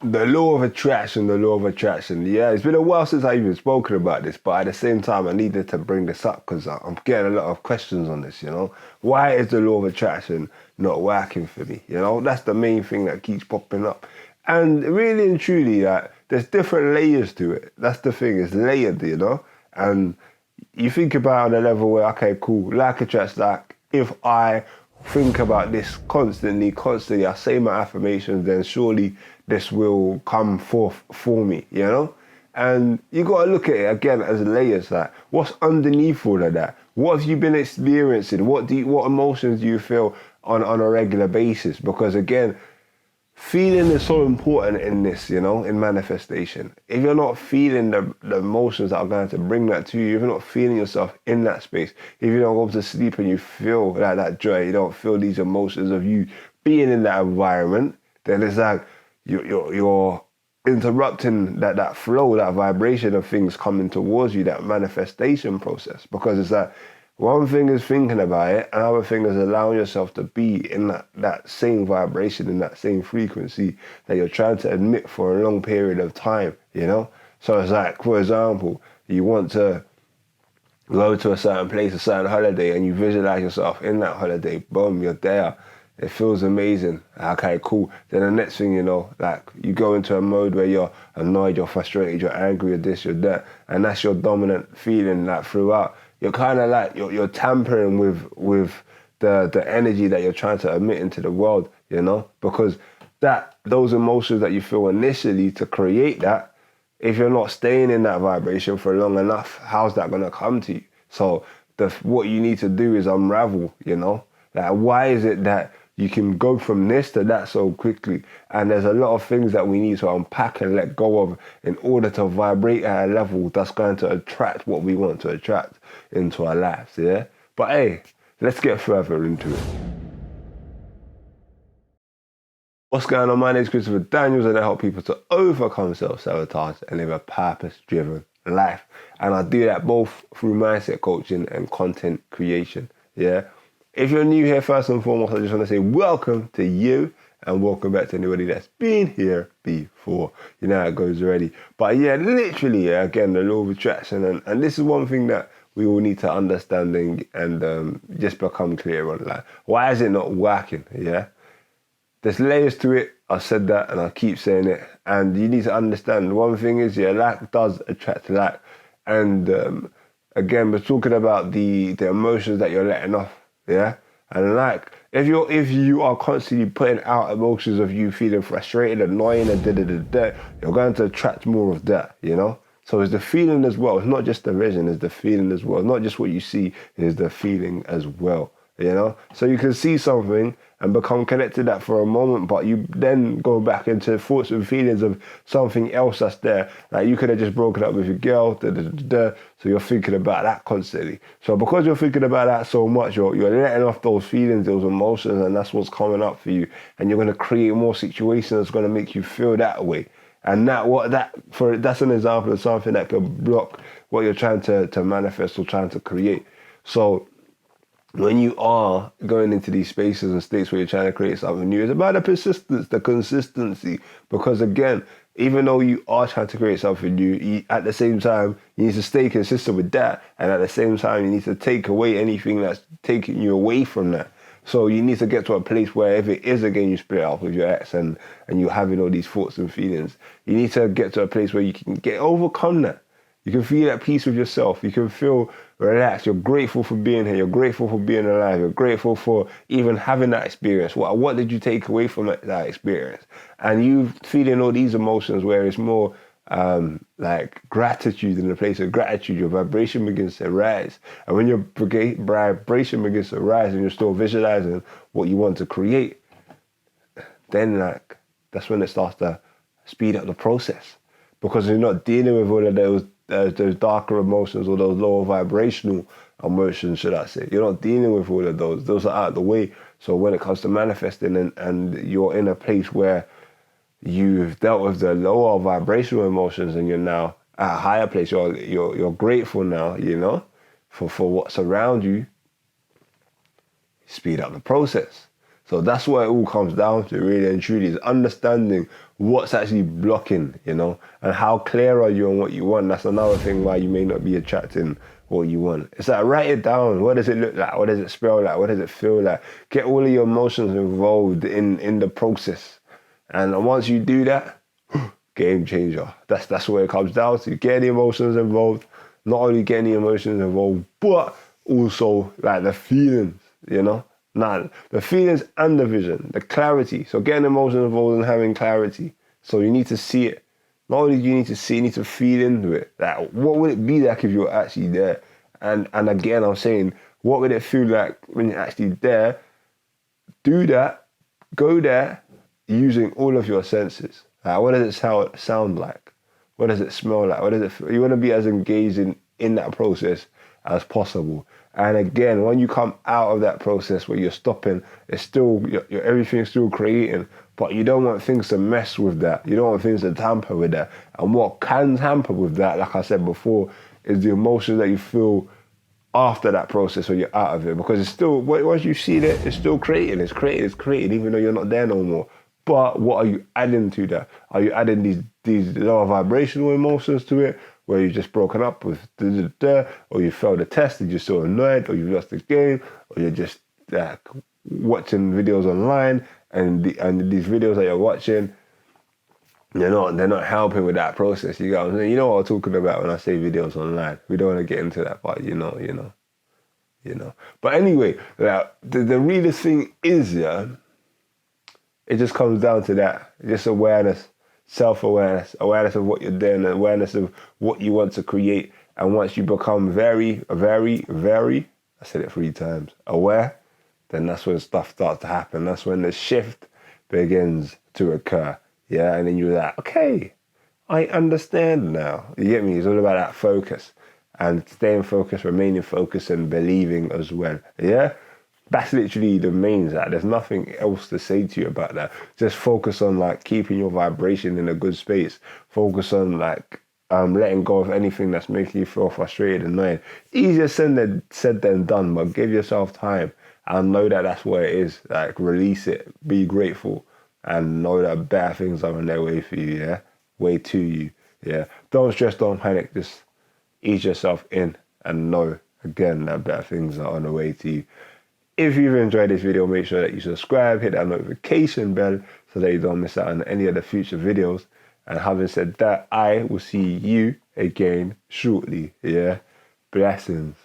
The law of attraction, the law of attraction. Yeah, it's been a while since I even spoken about this, but at the same time, I needed to bring this up because I'm getting a lot of questions on this, you know? Why is the law of attraction not working for me? You know, that's the main thing that keeps popping up. And really and truly, there's different layers to it. That's the thing, it's layered, you know? And you think about on a level where, okay, cool, like attracts like, if I think about this constantly, I say my affirmations, then surely this will come forth for me, you know? And you got to look at it again as layers. Like, what's underneath all of that? What have you been experiencing? What emotions do you feel on a regular basis? Because again, feeling is so important in this, you know, in manifestation. If you're not feeling the emotions that are going to bring that to you, if you're not feeling yourself in that space, if you don't go to sleep and you feel like that joy, you don't feel these emotions of you being in that environment, then it's like you're interrupting that flow, that vibration of things coming towards you, that manifestation process. Because it's like, one thing is thinking about it, another thing is allowing yourself to be in that same vibration, in that same frequency that you're trying to admit for a long period of time, you know? So it's like, for example, you want to go to a certain place, a certain holiday, and you visualize yourself in that holiday, boom, you're there. It feels amazing. Okay, cool. Then the next thing you know, like you go into a mode where you're annoyed, you're frustrated, you're angry, you're this, you're that, and that's your dominant feeling like throughout. You're kind of like you're tampering with the energy that you're trying to emit into the world, you know, because those emotions that you feel initially to create that, if you're not staying in that vibration for long enough, how's that gonna come to you? So what you need to do is unravel, you know, like why is it that you can go from this to that so quickly? And there's a lot of things that we need to unpack and let go of in order to vibrate at a level that's going to attract what we want to attract into our lives, yeah? But hey, let's get further into it. What's going on? My name is Christopher Daniels and I help people to overcome self-sabotage and live a purpose-driven life. And I do that both through mindset coaching and content creation, yeah? If you're new here, first and foremost, I just want to say welcome to you and welcome back to anybody that's been here before. You know how it goes already. But yeah, literally, again, the law of attraction. And this is one thing that we all need to understand and just become clear on. Like, why is it not working? Yeah. There's layers to it. I said that and I keep saying it. And you need to understand one thing is, yeah, like does attract like. And again, we're talking about the emotions that you're letting off. Yeah. And like, if you are constantly putting out emotions of you feeling frustrated, annoying, and you're going to attract more of that, you know? So it's the feeling as well. It's not just the vision, it's the feeling as well. It's not just what you see, it's the feeling as well, you know? So you can see something and become connected to that for a moment, but you then go back into thoughts and feelings of something else that's there. Like you could have just broken up with your girl, so you're thinking about that constantly. So because you're thinking about that so much, you're letting off those feelings, those emotions, and that's what's coming up for you. And you're going to create more situations that's going to make you feel that way. And that's an example of something that could block what you're trying to manifest or trying to create. So when you are going into these spaces and states where you're trying to create something new, it's about the persistence, the consistency. Because again, even though you are trying to create something new, at the same time, you need to stay consistent with that. And at the same time, you need to take away anything that's taking you away from that. So you need to get to a place where if it is again you split up with your ex and you're having all these thoughts and feelings, you need to get to a place where you can overcome that. You can feel at peace with yourself. You can feel relaxed. You're grateful for being here. You're grateful for being alive. You're grateful for even having that experience. What did you take away from that experience? And you feeling all these emotions where it's more like gratitude. In the place of gratitude, your vibration begins to rise. And when your vibration begins to rise and you're still visualizing what you want to create, then like that's when it starts to speed up the process. Because you're not dealing with all of those darker emotions or those lower vibrational emotions, should I say. You're not dealing with all of those. Those are out of the way. So when it comes to manifesting and you're in a place where you've dealt with the lower vibrational emotions and you're now at a higher place, you're grateful now, you know, for what's around you, speed up the process. So that's what it all comes down to, really and truly, is understanding what's actually blocking, you know, and how clear are you on what you want. That's another thing why you may not be attracting what you want. It's like, write it down. What does it look like? What does it smell like? What does it feel like? Get all of your emotions involved in the process. And once you do that, game changer. That's where it comes down to. Get the emotions involved. Not only getting the emotions involved, but also like the feelings, you know? Nah, the feelings and the vision, the clarity. So getting emotions involved and having clarity. So you need to see it. Not only do you need to see, you need to feel into it. Like, what would it be like if you were actually there? And again, I'm saying, what would it feel like when you're actually there? Do that. Go there using all of your senses. Like, what does it sound like? What does it smell like? What does it feel? You want to be as engaged in that process as possible. And again, when you come out of that process where you're stopping, it's still, everything's still creating, but you don't want things to mess with that. You don't want things to tamper with that. And what can tamper with that, like I said before, is the emotions that you feel after that process when you're out of it. Because it's still, once you see it, it's still creating. It's creating, even though you're not there no more. But what are you adding to that? Are you adding these lower vibrational emotions to it, where you've just broken up with or you failed a test and you're so annoyed, or you've lost the game, or you're just watching videos online and these videos that you're watching, they're not helping with that process. You know what I'm saying? You know what I'm talking about when I say videos online. We don't want to get into that, but you know. But anyway, the realest thing is, it just comes down to that. Just awareness, self-awareness, awareness of what you're doing, awareness of what you want to create. And once you become very, very, very, I said it 3 times, aware, then that's when stuff starts to happen. That's when the shift begins to occur. Yeah, and then you're like, okay, I understand now. You get me? It's all about that focus and staying focused, remaining focused, and believing as well. Yeah? That's literally the main that. There's nothing else to say to you about that. Just focus on like keeping your vibration in a good space. Focus on like letting go of anything that's making you feel frustrated and annoyed. Easier said than done, but give yourself time and know that that's what it is. Like, release it, be grateful, and know that better things are on their way for you. Yeah, way to you. Yeah, don't stress, don't panic. Just ease yourself in and know again that better things are on the way to you. If you've enjoyed this video, make sure that you subscribe, hit that notification bell so that you don't miss out on any of the future videos. And having said that, I will see you again shortly. Yeah, blessings.